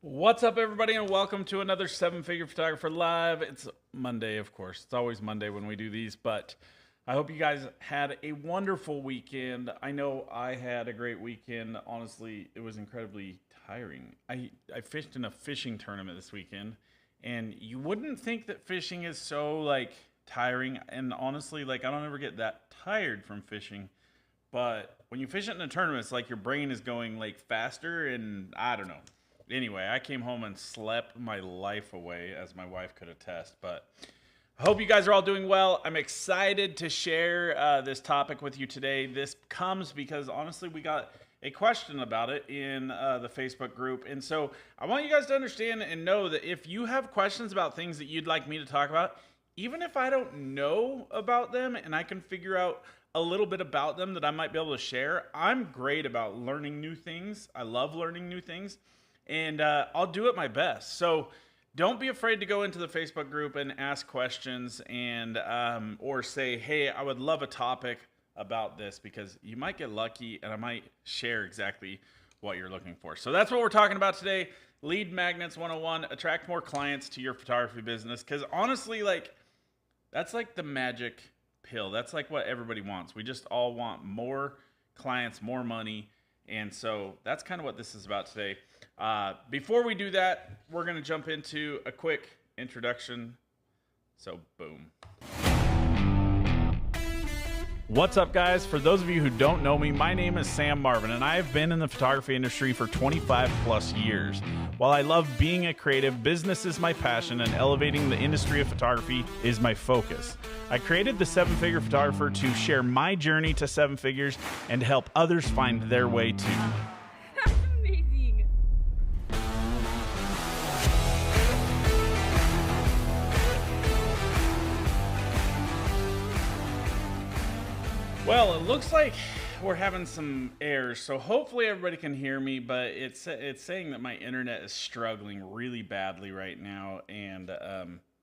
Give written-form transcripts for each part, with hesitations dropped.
What's up, everybody, and welcome to another Seven Figure Photographer Live. It's Monday, of course. It's always Monday when we do these, but I hope you guys had a wonderful weekend. I know I had a great weekend. Honestly, it was incredibly tiring. I fished in a fishing tournament this weekend, and you wouldn't think that fishing is so, tiring. And honestly, I don't ever get that tired from fishing. But when you fish it in a tournament, it's like your brain is going faster, and I don't know. Anyway, I came home and slept my life away, as my wife could attest. But I hope you guys are all doing well. I'm excited to share this topic with you today. This comes because honestly, we got a question about it in the Facebook group. And so I want you guys to understand and know that if you have questions about things that you'd like me to talk about, even if I don't know about them and I can figure out a little bit about them that I might be able to share, I'm great about learning new things. I love learning new things. And I'll do it my best. So don't be afraid to go into the Facebook group and ask questions and or say, hey, I would love a topic about this, because you might get lucky and I might share exactly what you're looking for. So that's what we're talking about today. Lead Magnets 101, attract more clients to your photography business. Because honestly, that's the magic pill. That's what everybody wants. We just all want more clients, more money. And so that's kind of what this is about today. Before we do that, we're going to jump into a quick introduction. So, boom. What's up, guys? For those of you who don't know me, my name is Sam Marvin, and I have been in the photography industry for 25 plus years. While I love being a creative, business is my passion, and elevating the industry of photography is my focus. I created the Seven Figure Photographer to share my journey to seven figures and help others find their way too. Amazing. Well, it looks like we're having some errors, so hopefully everybody can hear me, but it's saying that my internet is struggling really badly right now, and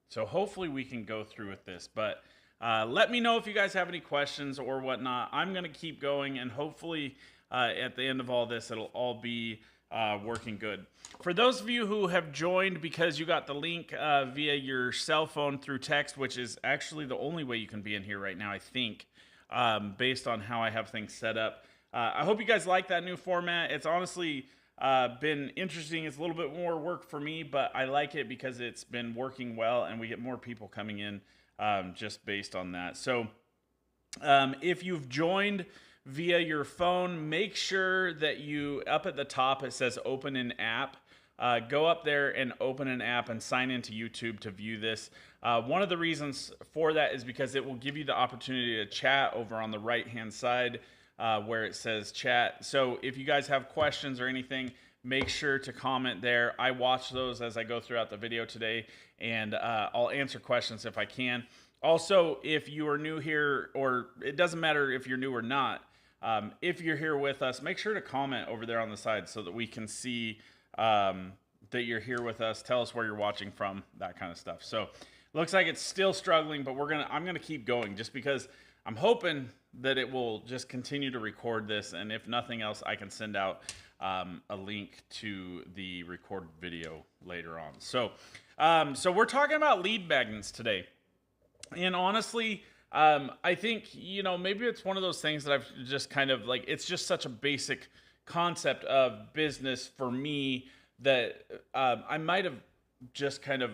so hopefully we can go through with this. But let me know if you guys have any questions or whatnot. I'm going to keep going, and hopefully at the end of all this, it'll all be working good. For those of you who have joined because you got the link via your cell phone through text, which is actually the only way you can be in here right now, I think, based on how I have things set up. I hope you guys like that new format. It's honestly been interesting. It's a little bit more work for me, but I like it because it's been working well, and we get more people coming in just based on that. So if you've joined via your phone, make sure that you, up at the top, it says open an app. Go up there and open an app and sign into YouTube to view this. One of the reasons for that is because it will give you the opportunity to chat over on the right-hand side where it says chat. So if you guys have questions or anything, make sure to comment there. I watch those as I go throughout the video today, and I'll answer questions if I can. Also, if you are new here, or it doesn't matter if you're new or not, if you're here with us, make sure to comment over there on the side so that we can see that you're here with us. Tell us where you're watching from, that kind of stuff. So looks like it's still struggling, but I'm gonna keep going just because I'm hoping that it will just continue to record this, and if nothing else, I can send out a link to the recorded video later on. So so we're talking about lead magnets today, and honestly, I think, maybe it's one of those things that I've just kind of it's just such a basic concept of business for me that I might have just kind of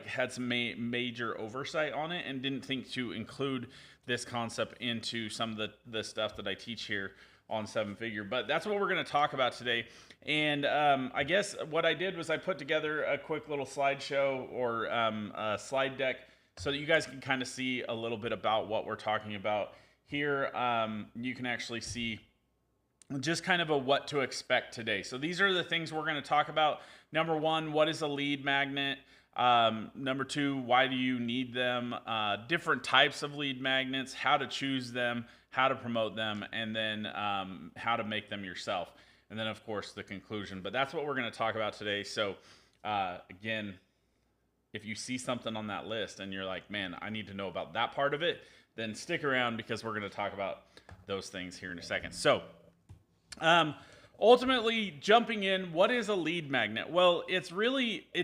had some major oversight on it and didn't think to include this concept into some of the stuff that I teach here on Seven Figure. But that's what we're going to talk about today. And I guess what I did was I put together a quick little slideshow or a slide deck so that you guys can kind of see a little bit about what we're talking about here. You can actually see just kind of a what to expect today. So these are the things we're going to talk about. Number one, what is a lead magnet? Number two, why do you need them? Different types of lead magnets, how to choose them, how to promote them, and then how to make them yourself. And then, of course, the conclusion. But that's what we're going to talk about today. So again, if you see something on that list and you're like, man, I need to know about that part of it, then stick around because we're going to talk about those things here in a second. So ultimately, jumping in, what is a lead magnet? Well, it's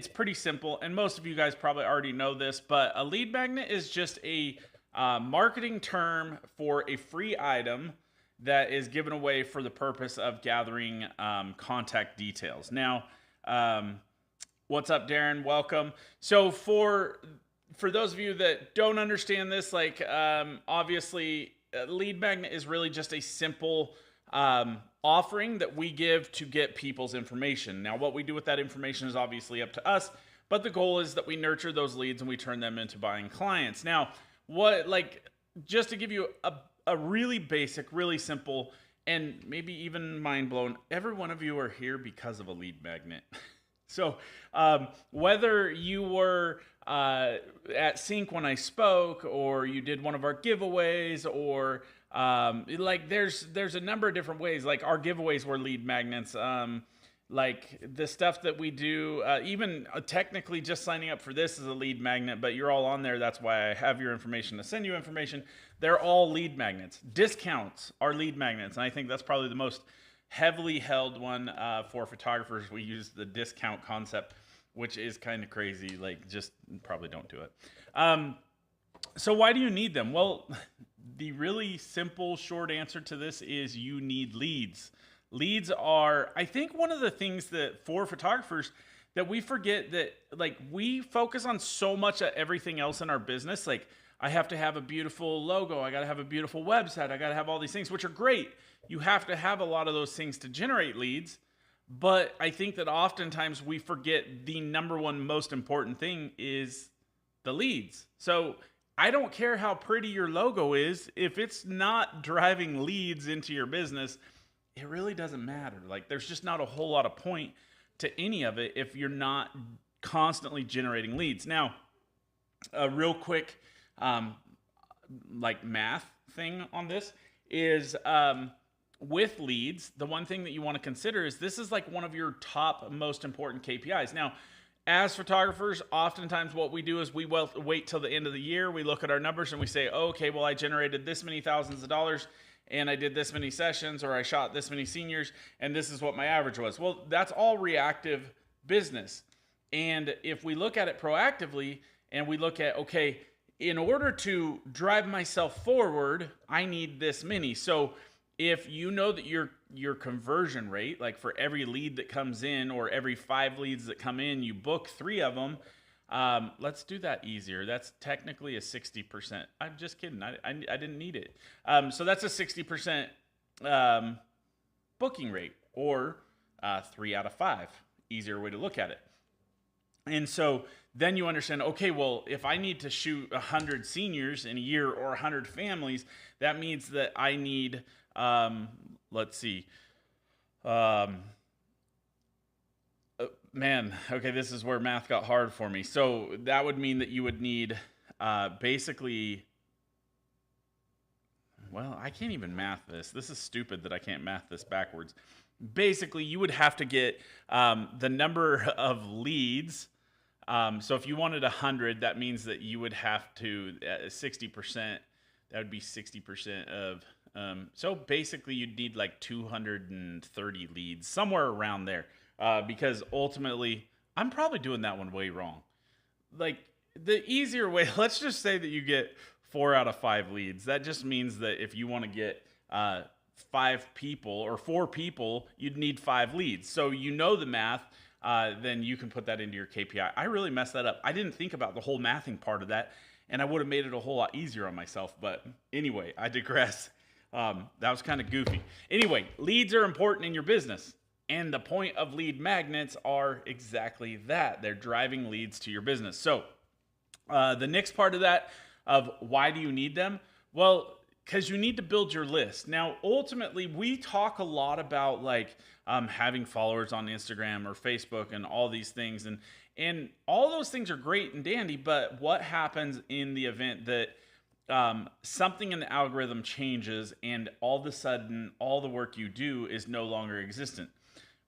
pretty simple, and most of you guys probably already know this, but a lead magnet is just a marketing term for a free item that is given away for the purpose of gathering contact details. Now, what's up, Darren? Welcome. So for those of you that don't understand this, like obviously, a lead magnet is really just a simple offering that we give to get people's information. Now, what we do with that information is obviously up to us, but the goal is that we nurture those leads and we turn them into buying clients. Now, just to give you a really basic, really simple, and maybe even mind blown, every one of you are here because of a lead magnet. So whether you were at Sync when I spoke, or you did one of our giveaways, or there's a number of different ways. Like our giveaways were lead magnets. Like the stuff that we do, even technically just signing up for this is a lead magnet, but you're all on there. That's why I have your information to send you information. They're all lead magnets. Discounts are lead magnets. And I think that's probably the most heavily held one for photographers. We use the discount concept, which is kind of crazy. Like, just probably don't do it. So why do you need them? Well, the really simple, short answer to this is you need leads. Leads are, I think, one of the things that for photographers that we forget, that like we focus on so much of everything else in our business. Like, I have to have a beautiful logo. I got to have a beautiful website. I got to have all these things, which are great. You have to have a lot of those things to generate leads. But I think that oftentimes we forget the number one most important thing is the leads. So I don't care how pretty your logo is. If it's not driving leads into your business, it really doesn't matter. Like, there's just not a whole lot of point to any of it if you're not constantly generating leads. Now, a real quick math thing on this is with leads, the one thing that you want to consider is this is like one of your top most important KPIs. Now, as photographers, oftentimes what we do is we wait till the end of the year. We look at our numbers and we say, oh, okay, well, I generated this many thousands of dollars, and I did this many sessions, or I shot this many seniors, and this is what my average was. Well, that's all reactive business. And if we look at it proactively and we look at, okay, in order to drive myself forward, I need this many. So if you know that your conversion rate, like for every lead that comes in, or every 5 leads that come in, you book 3 of them, let's do that easier. That's technically a 60%. I'm just kidding. I didn't need it. So that's a 60% booking rate, or 3 out of 5. Easier way to look at it. And so then you understand, okay, well, if I need to shoot 100 seniors in a year, or 100 families, that means that I need, let's see, man, okay, this is where math got hard for me. So that would mean that you would need basically, well, I can't even math this. This is stupid that I can't math this backwards. Basically, you would have to get the number of leads. So if you wanted 100, that means that you would have to 60%. That would be 60% of. So basically, you'd need like 230 leads, somewhere around there. Because ultimately, I'm probably doing that one way wrong. Like, the easier way, let's just say that you get 4 out of 5 leads. That just means that if you want to get 5 people or 4 people, you'd need 5 leads. So you know the math, then you can put that into your KPI. I really messed that up. I didn't think about the whole mathing part of that, and I would have made it a whole lot easier on myself. But anyway, I digress. That was kind of goofy. Anyway, leads are important in your business. And the point of lead magnets are exactly that. They're driving leads to your business. So the next part of that, of why do you need them? Well, because you need to build your list. Now, ultimately, we talk a lot about like having followers on Instagram or Facebook and all these things. And all those things are great and dandy, but what happens in the event that something in the algorithm changes and all of a sudden all the work you do is no longer existent?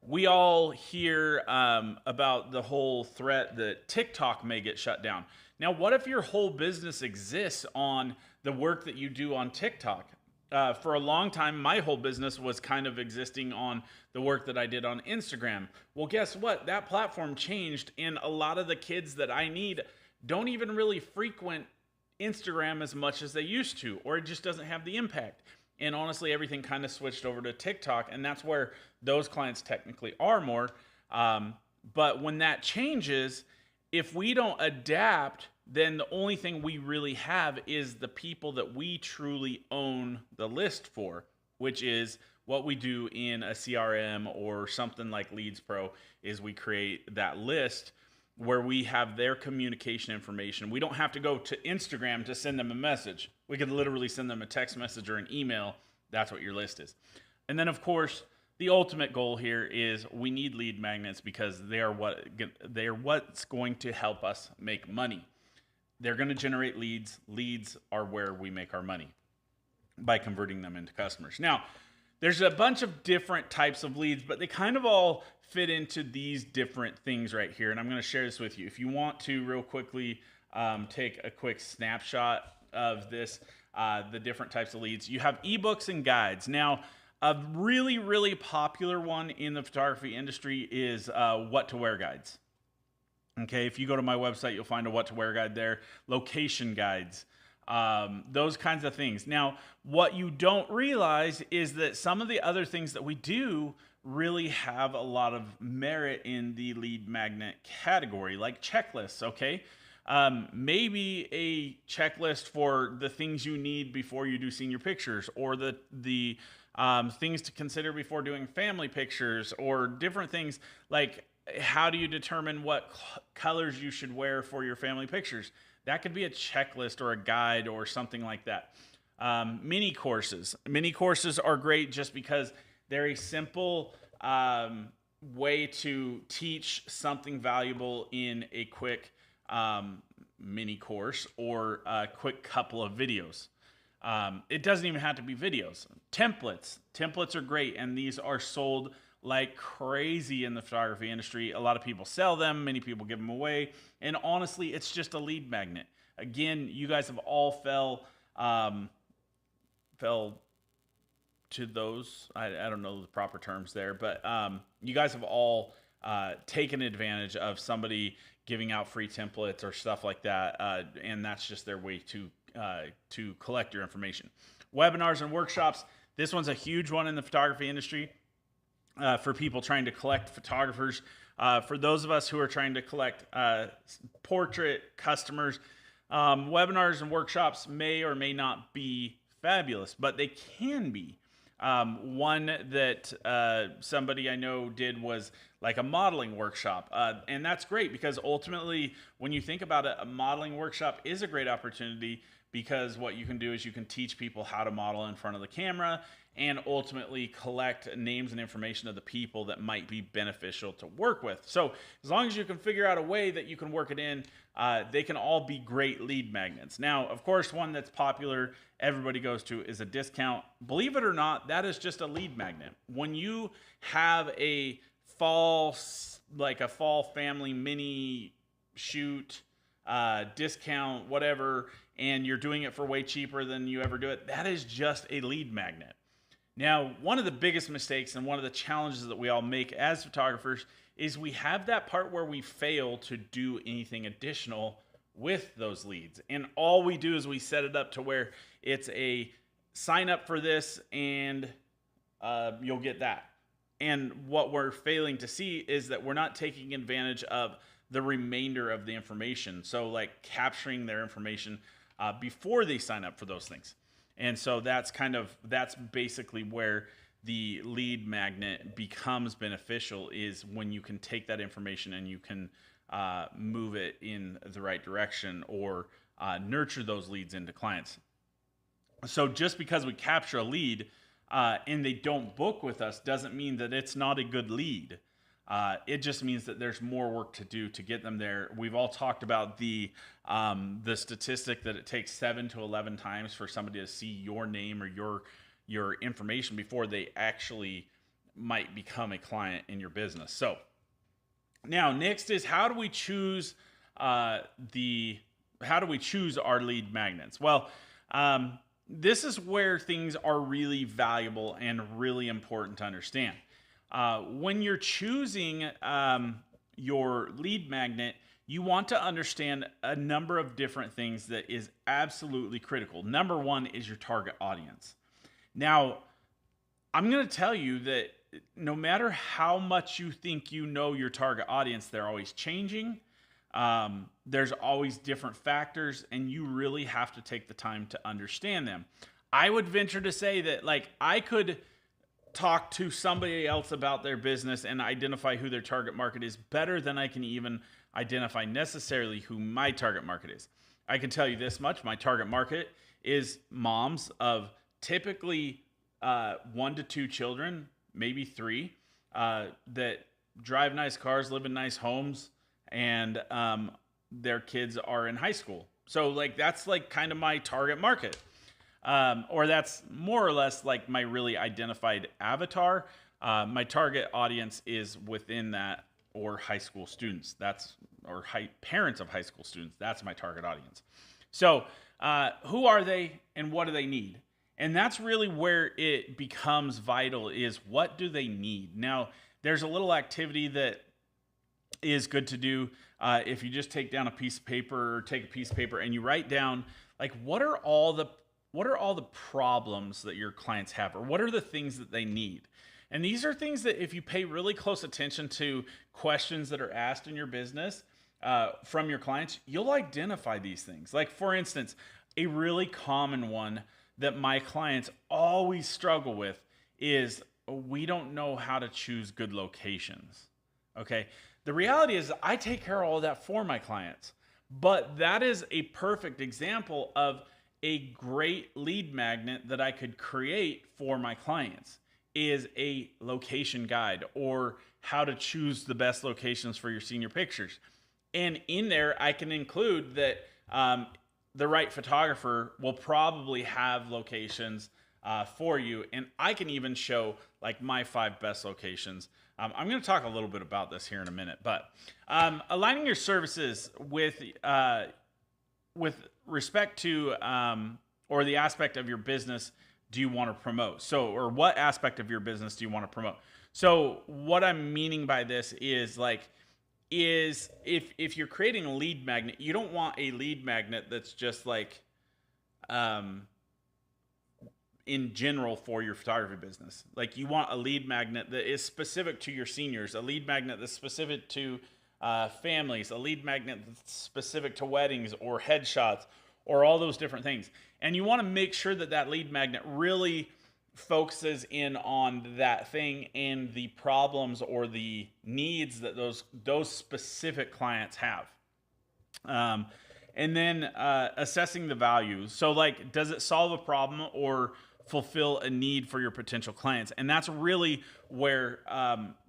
We all hear about the whole threat that TikTok may get shut down. Now, what if your whole business exists on the work that you do on TikTok? for a long time, my whole business was kind of existing on the work that I did on Instagram. Well, guess what? That platform changed, and a lot of the kids that I need don't even really frequent Instagram as much as they used to, or it just doesn't have the impact. And honestly, everything kind of switched over to TikTok, and that's where those clients technically are more. But when that changes, if we don't adapt, then the only thing we really have is the people that we truly own the list for, which is what we do in a CRM or something like Leads Pro is we create that list where we have their communication information. We don't have to go to Instagram to send them a message. We could literally send them a text message or an email. That's what your list is. And then of course, the ultimate goal here is we need lead magnets because they are what's going to help us make money. They're going to generate leads. Leads are where we make our money by converting them into customers. Now, there's a bunch of different types of leads, but they kind of all fit into these different things right here. And I'm going to share this with you. If you want to real quickly take a quick snapshot of this, the different types of leads, you have ebooks and guides. Now, a really, really popular one in the photography industry is what to wear guides. Okay, if you go to my website, you'll find a what to wear guide there, location guides, those kinds of things. Now, what you don't realize is that some of the other things that we do really have a lot of merit in the lead magnet category, like checklists, okay? Maybe a checklist for the things you need before you do senior pictures, or the things to consider before doing family pictures, or different things like how do you determine what colors you should wear for your family pictures? That could be a checklist or a guide or something like that. Mini courses. Mini courses are great just because they're a simple way to teach something valuable in a quick mini course or a quick couple of videos. It doesn't even have to be videos. Templates. Templates are great, and these are sold like crazy in the photography industry. A lot of people sell them. Many people give them away. And honestly, it's just a lead magnet. Again, you guys have all fell to those. I don't know the proper terms there, but you guys have all taken advantage of somebody giving out free templates or stuff like that. And that's just their way to collect your information. Webinars and workshops. This one's a huge one in the photography industry. For people trying to collect photographers, for those of us who are trying to collect portrait customers, webinars and workshops may or may not be fabulous, but they can be. One that somebody I know did was like a modeling workshop, and that's great because ultimately, when you think about it, a modeling workshop is a great opportunity because what you can do is you can teach people how to model in front of the camera and ultimately collect names and information of the people that might be beneficial to work with. So as long as you can figure out a way that you can work it in, they can all be great lead magnets. Now, of course, one that's popular, everybody goes to, is a discount. Believe it or not, that is just a lead magnet. When you have a fall family mini shoot, discount, whatever, and you're doing it for way cheaper than you ever do it, that is just a lead magnet. Now, one of the biggest mistakes and one of the challenges that we all make as photographers is we have that part where we fail to do anything additional with those leads. And all we do is we set it up to where it's a sign up for this and you'll get that. And what we're failing to see is that we're not taking advantage of the remainder of the information. So like capturing their information before they sign up for those things. And so that's basically where the lead magnet becomes beneficial, is when you can take that information and you can move it in the right direction or nurture those leads into clients. So just because we capture a lead and they don't book with us doesn't mean that it's not a good lead. It just means that there's more work to do to get them there. We've all talked about the statistic that it takes 7 to 11 times for somebody to see your name or your information before they actually might become a client in your business. So now next is how do we choose our lead magnets? Well, this is where things are really valuable and really important to understand. When you're choosing your lead magnet, you want to understand a number of different things that is absolutely critical. Number one is your target audience. Now, I'm going to tell you that no matter how much you think you know your target audience, they're always changing. There's always different factors, and you really have to take the time to understand them. I would venture to say that, like, I could talk to somebody else about their business and identify who their target market is better than I can even identify necessarily who my target market is. I can tell you this much: my target market is moms of typically 1 to 2 children, maybe 3, that drive nice cars, live in nice homes, and their kids are in high school. So like that's like kind of my target market, or that's more or less like my really identified avatar. My target audience is within that, or high school students. Parents of high school students. That's my target audience. So who are they and what do they need? And that's really where it becomes vital, is what do they need? Now, there's a little activity that is good to do if you just take down a piece of paper, or take a piece of paper and you write down, like, what are all the problems that your clients have, or what are the things that they need? And these are things that if you pay really close attention to questions that are asked in your business from your clients, you'll identify these things. Like, for instance, a really common one that my clients always struggle with is, we don't know how to choose good locations. Okay. The reality is I take care of all of that for my clients, but that is a perfect example of a great lead magnet that I could create for my clients, is a location guide, or how to choose the best locations for your senior pictures. And in there, I can include that the right photographer will probably have locations for you. And I can even show like my 5 best locations. I'm going to talk a little bit about this here in a minute, but aligning your services with respect to, or the aspect of your business do you want to promote? So, or what aspect of your business do you want to promote? So what I'm meaning by this is like, is if you're creating a lead magnet, you don't want a lead magnet that's just like in general for your photography business. Like, you want a lead magnet that is specific to your seniors, a lead magnet that's specific to families, a lead magnet that's specific to weddings or headshots, or all those different things. And you want to make sure that that lead magnet really focuses in on that thing and the problems or the needs that those specific clients have. And then assessing the value. So like, does it solve a problem or fulfill a need for your potential clients? And that's really where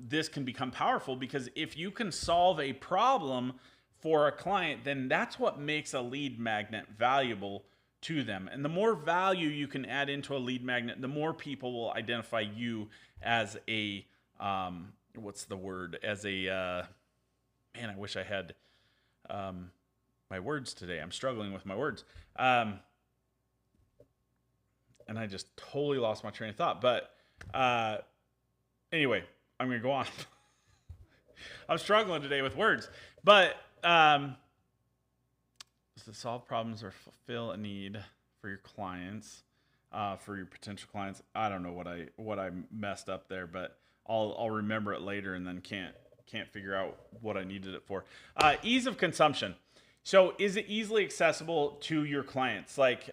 this can become powerful, because if you can solve a problem for a client, then that's what makes a lead magnet valuable to them. And the more value you can add into a lead magnet, the more people will identify you as a what's the word? As a man, I wish I had my words today. I'm struggling with my words. And I just totally lost my train of thought. But anyway, I'm going to go on. I'm struggling today with words. But to solve problems or fulfill a need for your clients, for your potential clients. I don't know what I messed up there, but I'll remember it later and then can't figure out what I needed it for. Ease of consumption. So is it easily accessible to your clients? Like,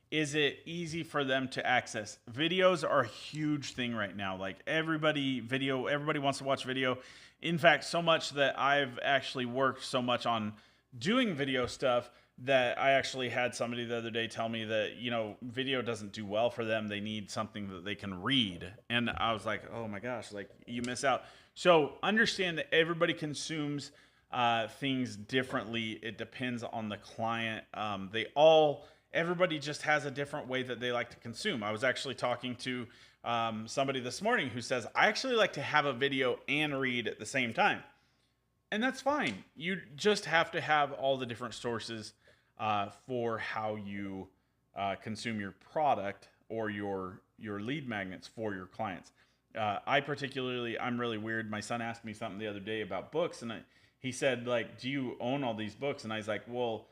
is it easy for them to access? Videos are a huge thing right now. Like, everybody wants to watch video. In fact, so much that I've actually worked so much on doing video stuff that I actually had somebody the other day tell me that, video doesn't do well for them. They need something that they can read. And I was like, oh my gosh, like, you miss out. So understand that everybody consumes things differently. It depends on the client. Everybody just has a different way that they like to consume. I was actually talking to somebody this morning who says, I actually like to have a video and read at the same time. And that's fine. You just have to have all the different sources for how you consume your product or your lead magnets for your clients. I'm really weird. My son asked me something the other day about books, and he said, like, do you own all these books? And I was like, well,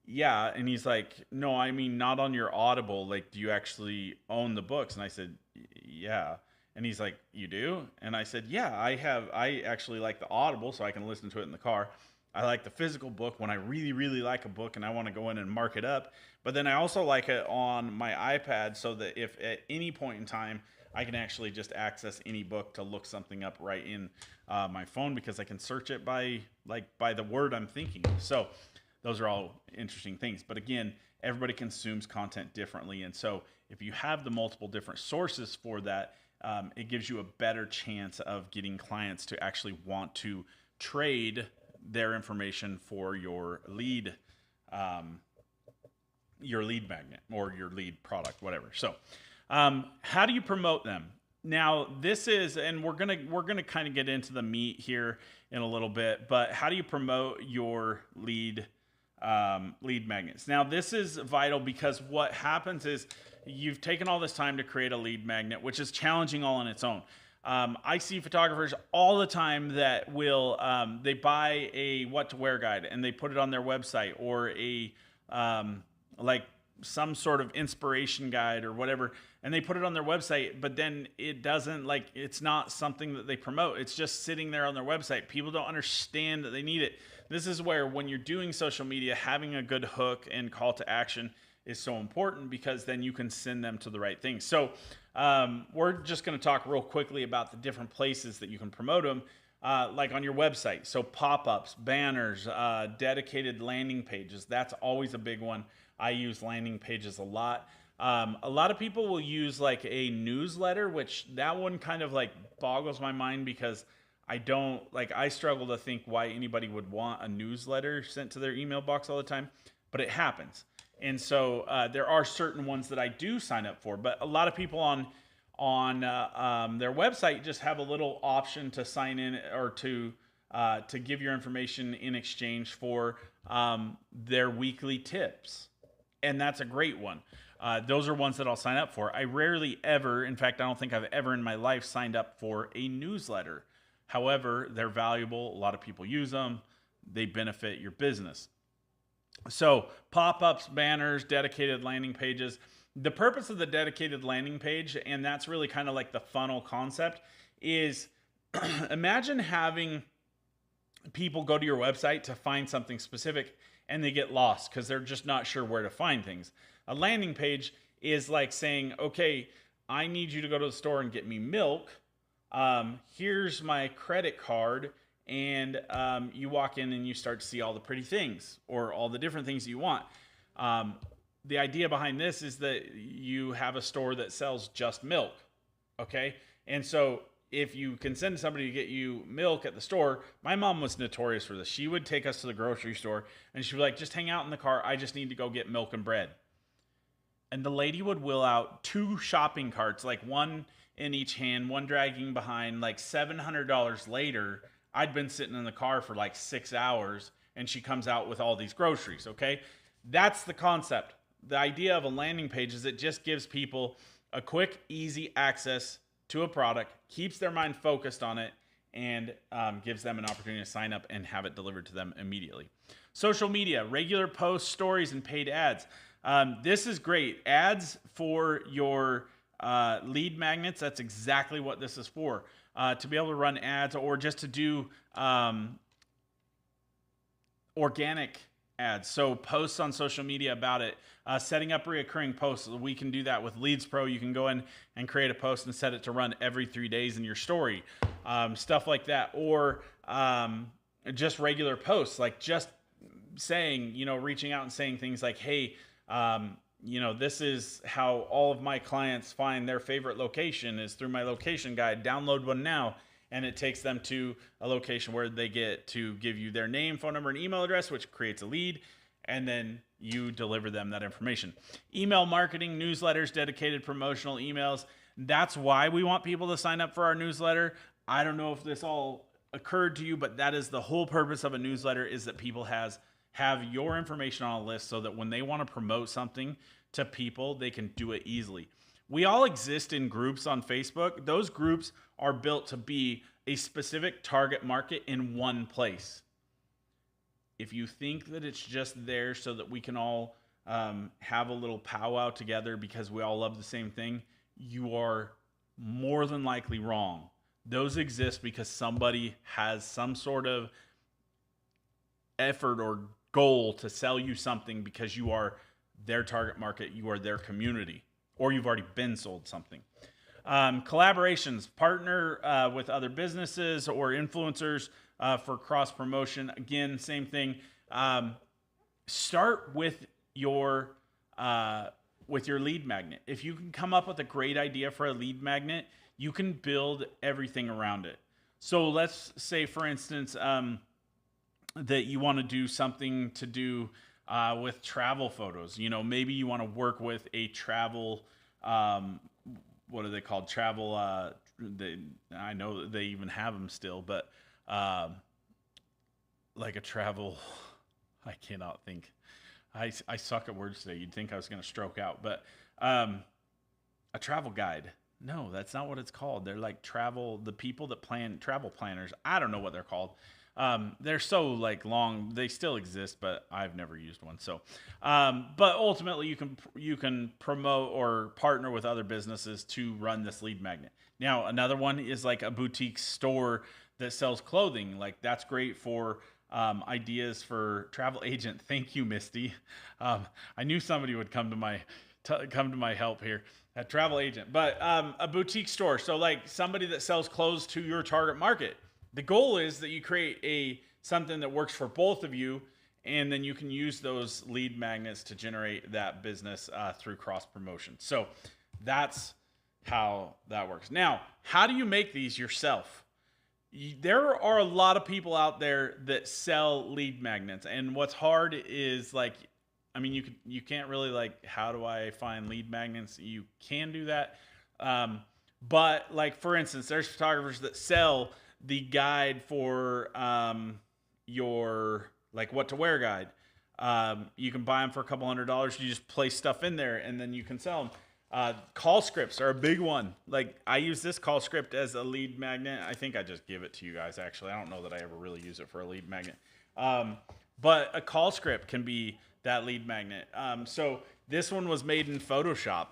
yeah. And he's like, no, I mean, not on your Audible. Like, do you actually own the books? And I said, yeah. And he's like, you do? And I said, yeah, I actually like the Audible so I can listen to it in the car. I like the physical book when I really, really like a book and I want to go in and mark it up. But then I also like it on my iPad so that if at any point in time I can actually just access any book to look something up right in my phone, because I can search it by the word I'm thinking. So those are all interesting things. But again, everybody consumes content differently. And so if you have the multiple different sources for that, it gives you a better chance of getting clients to actually want to trade their information for your lead magnet or your lead product, whatever. So how do you promote them? Now this is, and we're gonna kind of get into the meat here in a little bit, but how do you promote your lead magnets? Now this is vital, because what happens is you've taken all this time to create a lead magnet, which is challenging all on its own. I see photographers all the time that will they buy a what to wear guide and they put it on their website, or a like some sort of inspiration guide or whatever, and they put it on their website, but then it doesn't, like, it's not something that they promote. It's just sitting there on their website. People don't understand that they need it. This is where, when you're doing social media, having a good hook and call to action is so important, because then you can send them to the right things. So we're just going to talk real quickly about the different places that you can promote them, like on your website. So pop-ups, banners, dedicated landing pages. That's always a big one. I use landing pages a lot. A lot of people will use like a newsletter, which that one kind of like boggles my mind, because I struggle to think why anybody would want a newsletter sent to their email box all the time, but it happens. And so there are certain ones that I do sign up for, but a lot of people on their website just have a little option to sign in, or to give your information in exchange for their weekly tips. And that's a great one. Those are ones that I'll sign up for. I rarely ever, in fact, I don't think I've ever in my life signed up for a newsletter. However, they're valuable. A lot of people use them. They benefit your business. So pop-ups, banners, dedicated landing pages. The purpose of the dedicated landing page, and that's really kind of like the funnel concept, is imagine having people go to your website to find something specific and they get lost because they're just not sure where to find things. A landing page is like saying, okay, I need you to go to the store and get me milk. Here's my credit card. And you walk in and you start to see all the pretty things, or all the different things you want. The idea behind this is that you have a store that sells just milk, okay? And so if you can send somebody to get you milk at the store, my mom was notorious for this. She would take us to the grocery store and she'd be like, just hang out in the car. I just need to go get milk and bread. And the lady would wheel out 2 shopping carts, like one in each hand, one dragging behind. Like $700 later, I'd been sitting in the car for like 6 hours and she comes out with all these groceries, okay? That's the concept. The idea of a landing page is it just gives people a quick, easy access to a product, keeps their mind focused on it, and gives them an opportunity to sign up and have it delivered to them immediately. Social media, regular posts, stories, and paid ads. This is great. Ads for your lead magnets, that's exactly what this is for. To be able to run ads, or just to do organic ads. So posts on social media about it, setting up reoccurring posts. We can do that with Leads Pro. You can go in and create a post and set it to run every 3 days in your story, stuff like that. Or just regular posts, like just saying, reaching out and saying things like, hey, this is how all of my clients find their favorite location is through my location guide. Download one now. And it takes them to a location where they get to give you their name, phone number, and email address, which creates a lead. And then you deliver them that information. Email marketing, newsletters, dedicated promotional emails. That's why we want people to sign up for our newsletter. I don't know if this all occurred to you, but that is the whole purpose of a newsletter, is that people have your information on a list so that when they want to promote something to people, they can do it easily. We all exist in groups on Facebook. Those groups are built to be a specific target market in one place. If you think that it's just there so that we can all have a little powwow together because we all love the same thing, you are more than likely wrong. Those exist because somebody has some sort of effort or goal to sell you something because you are their target market, you are their community, or you've already been sold something. Collaborations, partner with other businesses or influencers for cross promotion. Again, same thing. Start with your lead magnet. If you can come up with a great idea for a lead magnet, you can build everything around it. So let's say, for instance, that you want to do something to do with travel photos. You know, maybe you want to work with a travel, what are they called? Travel, I know that they even have them still, but like a travel, I cannot think. I suck at words today. You'd think I was going to stroke out, but a travel guide. No, that's not what it's called. They're like the people that plan, travel planners. I don't know what they're called. They're so like long. They still exist, but I've never used one. So, but ultimately you can promote or partner with other businesses to run this lead magnet. Now, another one is like a boutique store that sells clothing. Like that's great for ideas for travel agent. Thank you, Misty. I knew somebody would come to my help here. A travel agent, but a boutique store. So like somebody that sells clothes to your target market. The goal is that you create something that works for both of you, and then you can use those lead magnets to generate that business through cross promotion. So that's how that works. Now, how do you make these yourself? There are a lot of people out there that sell lead magnets, and what's hard is like, I mean, you can't really like, how do I find lead magnets? You can do that, but like for instance, there's photographers that sell the guide for your like what to wear guide. You can buy them for a couple $100. You just place stuff in there and then you can sell them. Call scripts are a big one. Like I use this call script as a lead magnet. I think I just give it to you guys. Actually, I don't know that I ever really use it for a lead magnet. But a call script can be that lead magnet. So this one was made in Photoshop.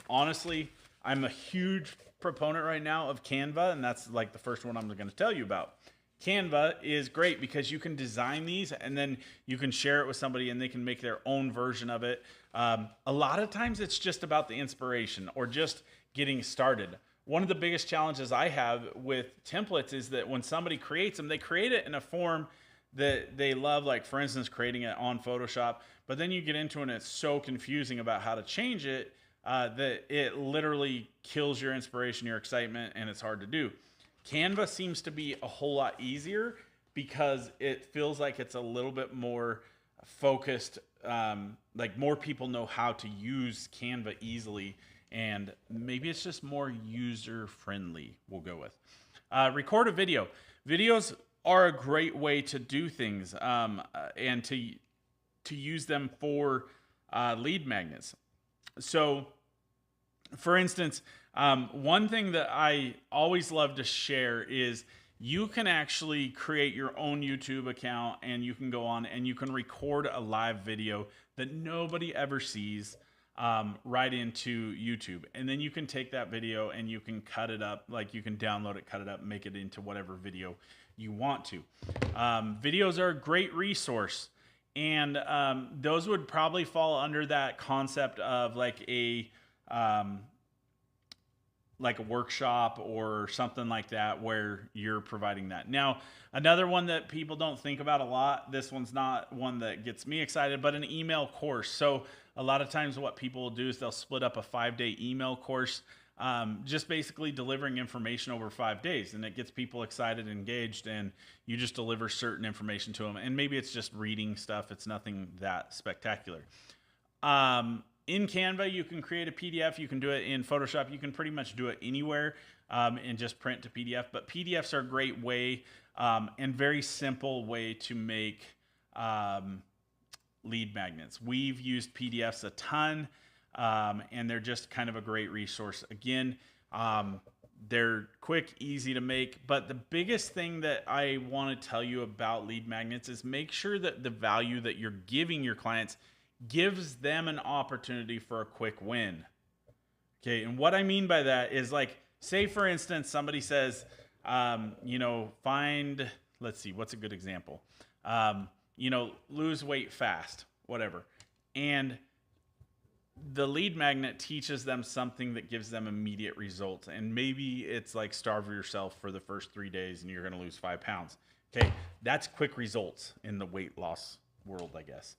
Honestly, I'm a huge proponent right now of Canva, and that's like the first one I'm going to tell you about. Canva is great because you can design these and then you can share it with somebody and they can make their own version of it. A lot of times it's just about the inspiration or just getting started. One of the biggest challenges I have with templates is that when somebody creates them, they create it in a form that they love, like for instance, creating it on Photoshop, but then you get into it and it's so confusing about how to change it that it literally kills your inspiration, your excitement, and it's hard to do. Canva seems to be a whole lot easier because it feels like it's a little bit more focused, like more people know how to use Canva easily, and maybe it's just more user friendly, we'll go with. Record a video. Videos are a great way to do things and to use them for lead magnets. So, for instance, one thing that I always love to share is you can actually create your own YouTube account and you can go on and you can record a live video that nobody ever sees right into YouTube. And then you can take that video and you can cut it up, like you can download it, cut it up, make it into whatever video you want to. Videos are a great resource. And those would probably fall under that concept of like a workshop or something like that where you're providing that. Now, another one that people don't think about a lot, this one's not one that gets me excited, but an email course. So a lot of times what people will do is they'll split up a 5-day email course, just basically delivering information over 5 days, and it gets people excited, engaged, and you just deliver certain information to them. And maybe it's just reading stuff. It's nothing that spectacular. In Canva, you can create a PDF. You can do it in Photoshop. You can pretty much do it anywhere and just print to PDF. But PDFs are a great way and very simple way to make lead magnets. We've used PDFs a ton, and they're just kind of a great resource. Again, they're quick, easy to make, but the biggest thing that I want to tell you about lead magnets is make sure that the value that you're giving your clients gives them an opportunity for a quick win. Okay, and what I mean by that is, like, say for instance, somebody says, let's see, what's a good example? Lose weight fast, whatever. And the lead magnet teaches them something that gives them immediate results. And maybe it's like starve yourself for the first 3 days and you're going to lose 5 pounds. Okay, that's quick results in the weight loss world, I guess.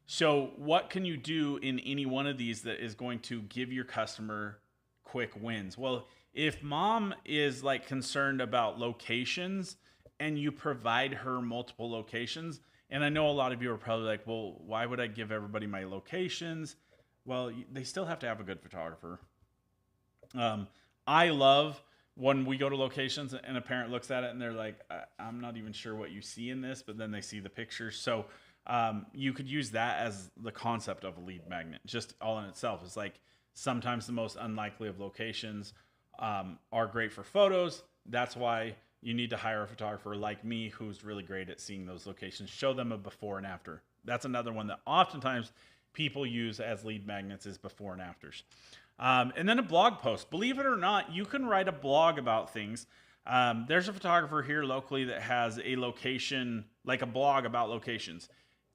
So what can you do in any one of these that is going to give your customer quick wins? Well, if mom is like concerned about locations and you provide her multiple locations, and I know a lot of you are probably like, well, why would I give everybody my locations? Well, they still have to have a good photographer. I love when we go to locations and a parent looks at it and they're like, I'm not even sure what you see in this, but then they see the pictures. So you could use that as the concept of a lead magnet, just all in itself. It's like sometimes the most unlikely of locations are great for photos. That's why you need to hire a photographer like me who's really great at seeing those locations, show them a before and after. That's another one that oftentimes people use as lead magnets is before and afters. And then a blog post. Believe it or not, you can write a blog about things. There's a photographer here locally that has a location, like a blog about locations.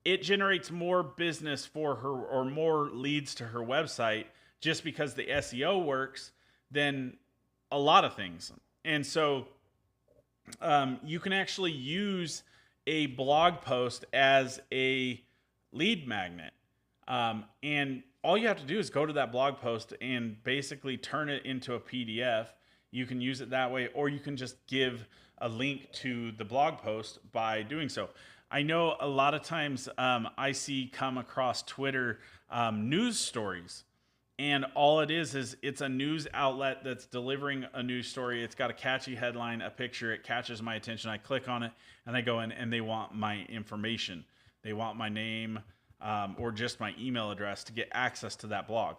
It generates more business for her or more leads to her website just because the SEO works than a lot of things. And so you can actually use a blog post as a lead magnet. And all you have to do is go to that blog post and basically turn it into a PDF. You can use it that way, or you can just give a link to the blog post by doing so. I know a lot of times I see come across Twitter news stories. And all it is it's a news outlet that's delivering a news story. It's got a catchy headline, a picture. It catches my attention. I click on it, and I go in, and they want my information. They want my name or just my email address to get access to that blog.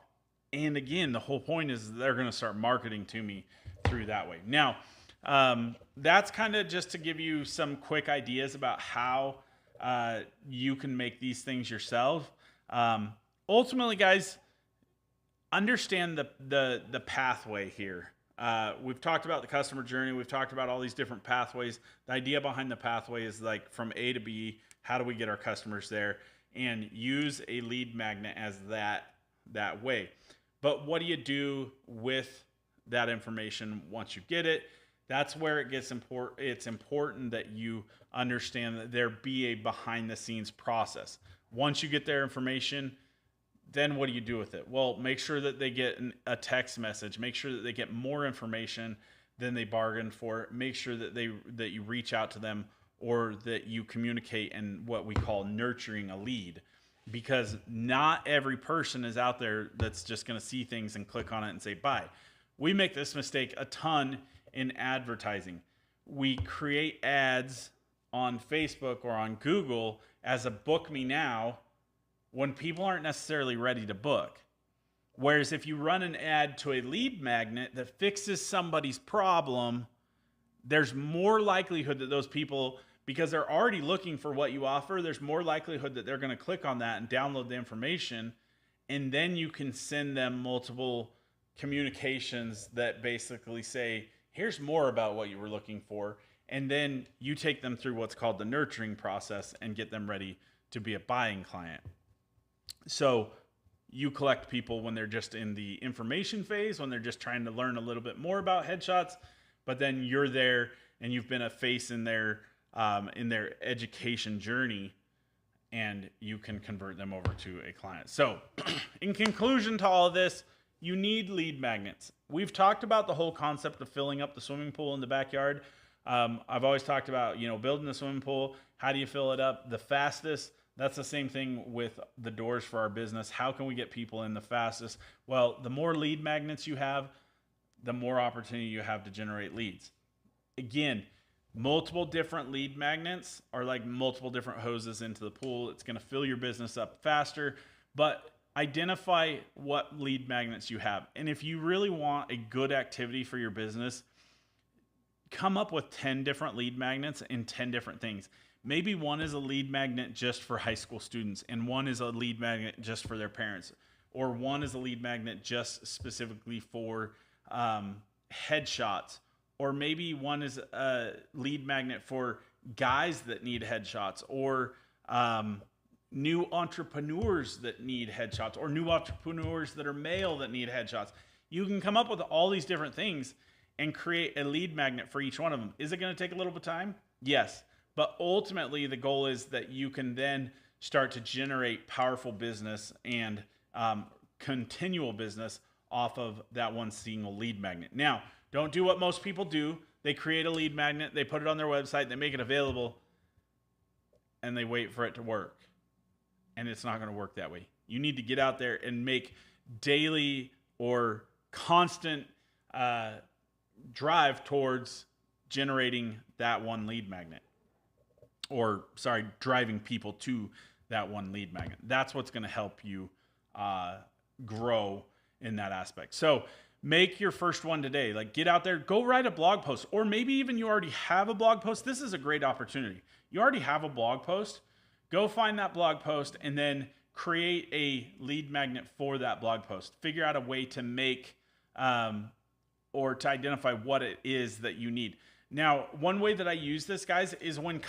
And again, the whole point is they're going to start marketing to me through that way. Now, that's kind of just to give you some quick ideas about how you can make these things yourself. Ultimately, guys, understand the pathway here. We've talked about the customer journey. We've talked about all these different pathways. The idea behind the pathway is like from A to B, how do we get our customers there? And use a lead magnet as that way. But what do you do with that information once you get it? That's where it gets important. It's important that you understand that there be a behind the scenes process. Once you get their information, then what do you do with it? Well, make sure that they get a text message. Make sure that they get more information than they bargained for. Make sure that you reach out to them, or that you communicate in what we call nurturing a lead. Because not every person is out there that's just going to see things and click on it and say buy. We make this mistake a ton in advertising. We create ads on Facebook or on Google as a book me now when people aren't necessarily ready to book. Whereas if you run an ad to a lead magnet that fixes somebody's problem, there's more likelihood that those people, because they're already looking for what you offer, there's more likelihood that they're going to click on that and download the information. And then you can send them multiple communications that basically say, here's more about what you were looking for. And then you take them through what's called the nurturing process and get them ready to be a buying client. So you collect people when they're just in the information phase, when they're just trying to learn a little bit more about headshots, but then you're there and you've been a face in their education journey, and you can convert them over to a client. So in conclusion to all of this, you need lead magnets. We've talked about the whole concept of filling up the swimming pool in the backyard. I've always talked about, building the swimming pool. How do you fill it up the fastest? That's the same thing with the doors for our business. How can we get people in the fastest? Well, the more lead magnets you have, the more opportunity you have to generate leads. Again, Multiple different lead magnets are like multiple different hoses into the pool. It's going to fill your business up faster, but identify what lead magnets you have. And if you really want a good activity for your business, come up with 10 different lead magnets and 10 different things. Maybe one is a lead magnet just for high school students, and one is a lead magnet just for their parents, or one is a lead magnet just specifically for headshots, or maybe one is a lead magnet for guys that need headshots, or new entrepreneurs that need headshots, or new entrepreneurs that are male that need headshots. You can come up with all these different things and create a lead magnet for each one of them. Is it going to take a little bit of time? Yes. But ultimately, the goal is that you can then start to generate powerful business and continual business off of that one single lead magnet. Now, don't do what most people do. They create a lead magnet, they put it on their website, they make it available, and they wait for it to work. And it's not going to work that way. You need to get out there and make daily or constant drive towards generating that one lead magnet. Or, sorry, driving people to that one lead magnet. That's what's going to help you grow in that aspect. So make your first one today. Like, get out there, go write a blog post, or maybe even you already have a blog post. This is a great opportunity. You already have a blog post. Go find that blog post and then create a lead magnet for that blog post. Figure out a way to make or to identify what it is that you need. Now, one way that I use this, guys, is when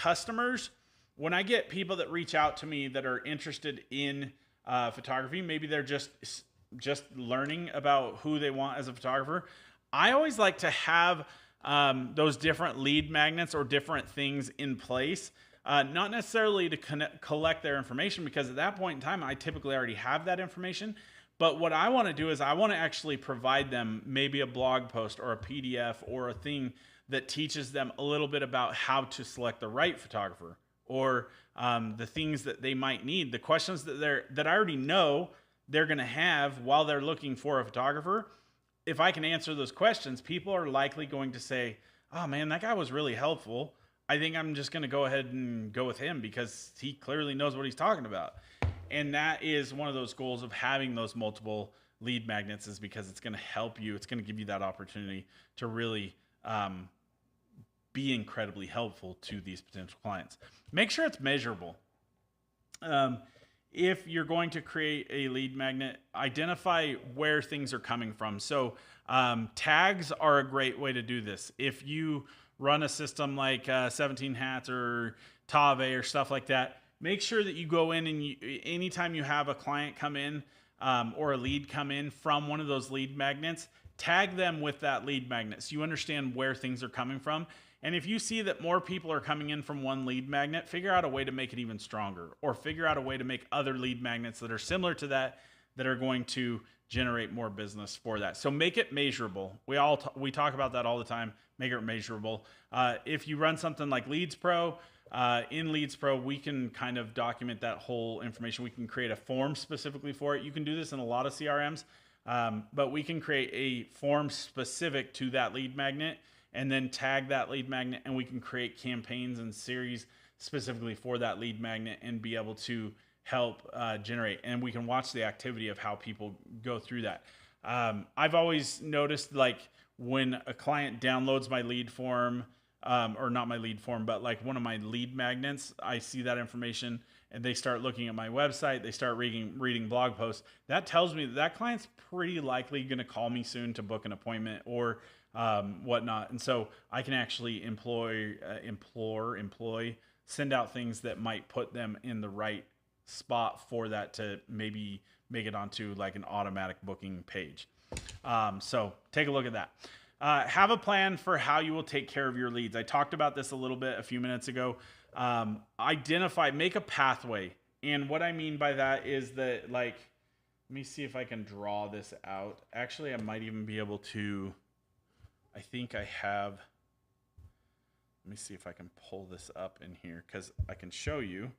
I get people that reach out to me that are interested in photography, maybe they're just learning about who they want as a photographer. I always like to have those different lead magnets or different things in place, not necessarily to collect their information, because at that point in time, I typically already have that information. But what I want to do is I want to actually provide them maybe a blog post or a PDF or a thing that teaches them a little bit about how to select the right photographer, or the things that they might need, the questions that I already know they're going to have while they're looking for a photographer. If I can answer those questions, people are likely going to say, oh man, that guy was really helpful. I think I'm just going to go ahead and go with him because he clearly knows what he's talking about. And that is one of those goals of having those multiple lead magnets, is because it's going to help you. It's going to give you that opportunity to really be incredibly helpful to these potential clients. Make sure it's measurable. If you're going to create a lead magnet, identify where things are coming from. So tags are a great way to do this. If you run a system like 17 Hats or Tave or stuff like that, make sure that you go in and anytime you have a client come in or a lead come in from one of those lead magnets, tag them with that lead magnet so you understand where things are coming from. And if you see that more people are coming in from one lead magnet, figure out a way to make it even stronger, or figure out a way to make other lead magnets that are similar to that are going to generate more business for that. So make it measurable. We talk about that all the time. Make it measurable. If you run something like Leads Pro, in Leads Pro, we can kind of document that whole information. We can create a form specifically for it. You can do this in a lot of CRMs, but we can create a form specific to that lead magnet and then tag that lead magnet, and we can create campaigns and series specifically for that lead magnet and be able to help generate. And we can watch the activity of how people go through that. I've always noticed, like, when a client downloads my lead form, or not my lead form, but like one of my lead magnets, I see that information and they start looking at my website, they start reading blog posts. That tells me that client's pretty likely going to call me soon to book an appointment or whatnot. And so I can actually send out things that might put them in the right spot for that to maybe make it onto like an automatic booking page. So take a look at that. Have a plan for how you will take care of your leads. I talked about this a little bit a few minutes ago. Make a pathway. And what I mean by that is that, like, let me see if I can draw this out. Actually, I might even be able to, I think I have, let me see if I can pull this up in here, because I can show you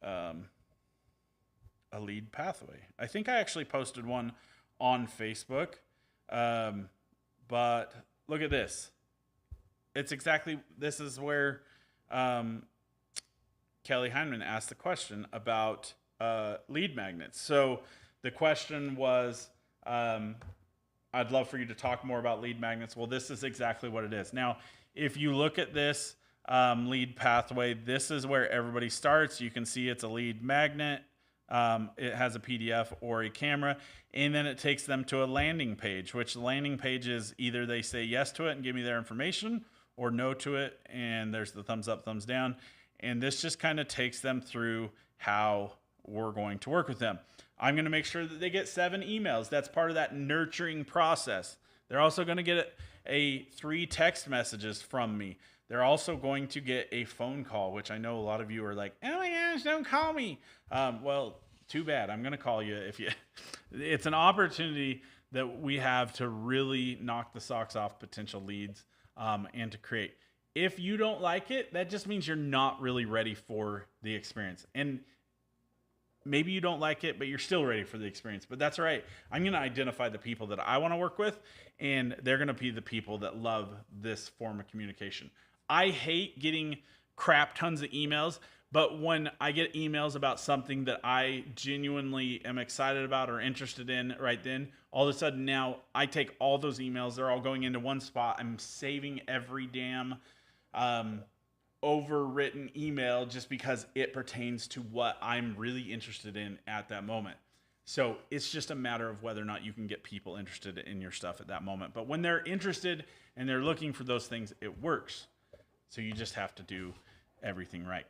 a lead pathway. I think I actually posted one on Facebook. But look at this. it's exactly, this is where Kelly Heineman asked the question about lead magnets. So the question was, I'd love for you to talk more about lead magnets. Well, this is exactly what it is. Now, if you look at this lead pathway, this is where everybody starts. You can see it's a lead magnet. It has a PDF or a camera, and then it takes them to a landing page, which the landing page is either they say yes to it and give me their information, or no to it, and there's the thumbs up, thumbs down. And this just kind of takes them through how we're going to work with them. I'm going to make sure that they get 7 emails. That's part of that nurturing process. They're also going to get 3 text messages from me. They're also going to get a phone call, which I know a lot of you are like, oh my gosh, don't call me. Well, too bad. I'm going to call you if you. It's an opportunity that we have to really knock the socks off potential leads and to create. If you don't like it, that just means you're not really ready for the experience. And maybe you don't like it, but you're still ready for the experience. But that's all right. I'm going to identify the people that I want to work with, and they're going to be the people that love this form of communication. I hate getting crap tons of emails, but when I get emails about something that I genuinely am excited about or interested in right then, all of a sudden now I take all those emails. They're all going into one spot. I'm saving every damn overwritten email just because it pertains to what I'm really interested in at that moment. So it's just a matter of whether or not you can get people interested in your stuff at that moment. But when they're interested and they're looking for those things, it works. So you just have to do everything right.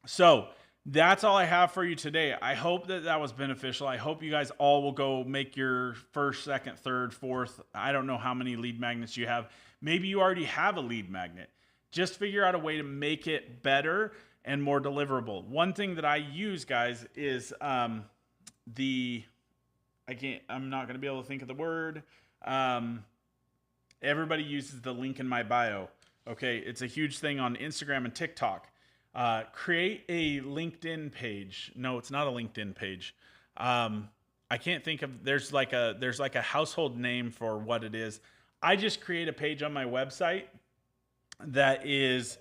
So that's all I have for you today. I hope that was beneficial. I hope you guys all will go make your first, second, third, fourth. I don't know how many lead magnets you have. Maybe you already have a lead magnet. Just figure out a way to make it better and more deliverable. One thing that I use, guys, is I'm not going to be able to think of the word. Everybody uses the link in my bio. Okay, it's a huge thing on Instagram and TikTok. Create a LinkedIn page. No, it's not a LinkedIn page. I can't think of. There's like a household name for what it is. I just create a page on my website that is,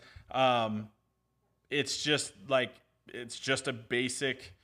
it's just a basic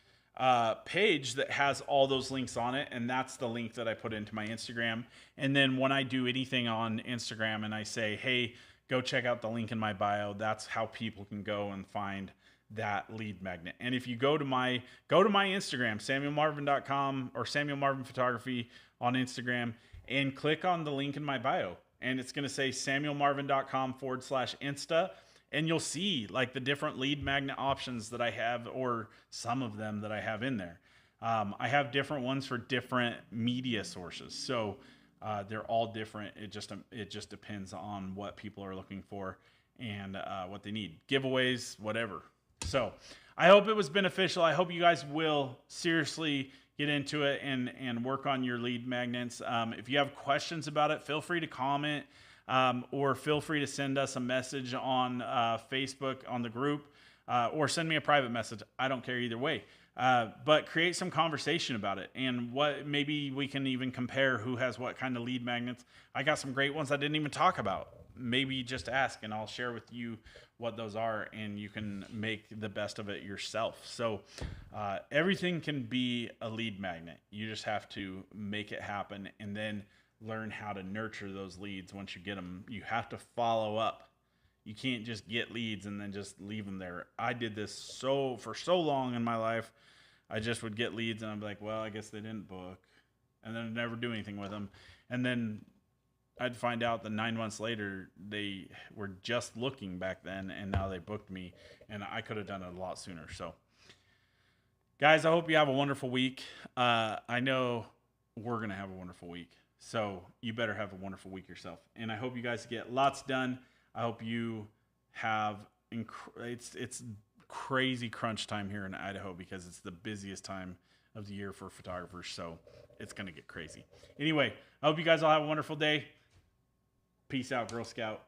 page that has all those links on it, and that's the link that I put into my Instagram. And then when I do anything on Instagram and I say, hey, go check out the link in my bio, that's how people can go and find that lead magnet. And if you go to my Instagram, samuelmarvin.com or Samuel Marvin Photography on Instagram, and click on the link in my bio, and it's going to say samuelmarvin.com/Insta. And you'll see like the different lead magnet options that I have, or some of them that I have in there. I have different ones for different media sources. So they're all different. It just depends on what people are looking for and what they need. Giveaways, whatever. So I hope it was beneficial. I hope you guys will seriously get into it and work on your lead magnets. If you have questions about it, feel free to comment. Or feel free to send us a message on Facebook on the group, or send me a private message. I don't care either way. But create some conversation about it, and maybe we can even compare who has what kind of lead magnets. I got some great ones I didn't even talk about. Maybe just ask and I'll share with you what those are, and you can make the best of it yourself. So everything can be a lead magnet. You just have to make it happen, and then learn how to nurture those leads. Once you get them, you have to follow up. You can't just get leads and then just leave them there. I did this for so long in my life. I just would get leads and I'd be like, well, I guess they didn't book, and then I'd never do anything with them. And then I'd find out that 9 months later they were just looking back then, and now they booked me, and I could have done it a lot sooner. So guys, I hope you have a wonderful week. I know we're going to have a wonderful week. So you better have a wonderful week yourself. And I hope you guys get lots done. I hope you have, it's crazy crunch time here in Idaho, because it's the busiest time of the year for photographers. So it's going to get crazy. Anyway, I hope you guys all have a wonderful day. Peace out, Girl Scout.